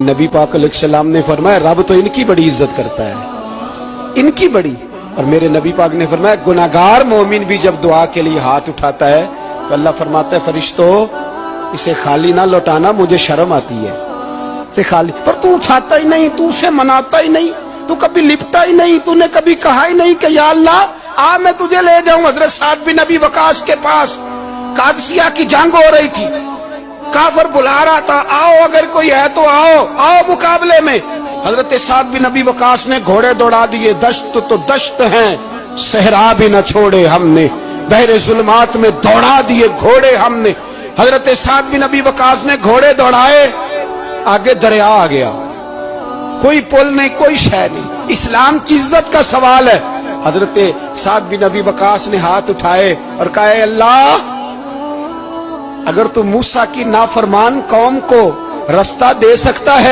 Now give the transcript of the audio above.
नबी पाक अलैहिस्सलाम ने फरमाया रब तो इनकी बड़ी इज्जत करता है, इनकी बड़ी। और मेरे नबी पाक ने फरमाया गुनाहगार मोमिन भी जब दुआ के लिए हाथ उठाता है तो अल्लाह फरमाता है फरिश्तों इसे खाली ना लौटाना, मुझे शर्म आती है इसे खाली। पर तू उठाता ही नहीं, तू उसे मनाता ही नहीं, तू कभी लिपटा ही नहीं, तूने कभी कहा ही नहीं कि या अल्लाह आ मैं तुझे ले जाऊं। हजरत साद बिन नबी वकास के पास कादसिया की जंग हो रही थी, काफर बुला रहा था आओ अगर कोई है तो आओ, आओ मुकाबले में। हजरत साद बिन नबी वकास ने घोड़े दौड़ा दिए, दश्त तो दश्त हैं सहरा भी न छोड़े हमने, बहरे जुल्मात में दौड़ा दिए घोड़े हमने। हजरत साद बिन नबी वकास ने घोड़े दौड़ाए, आगे दरिया आ गया, कोई पुल नहीं कोई शय नहीं। इस्लाम की इज्जत का सवाल है। हजरत साद बिन नबी वकास ने हाथ उठाए और कहा अल्लाह अगर तू मूसा की नाफरमान कौम को रास्ता दे सकता है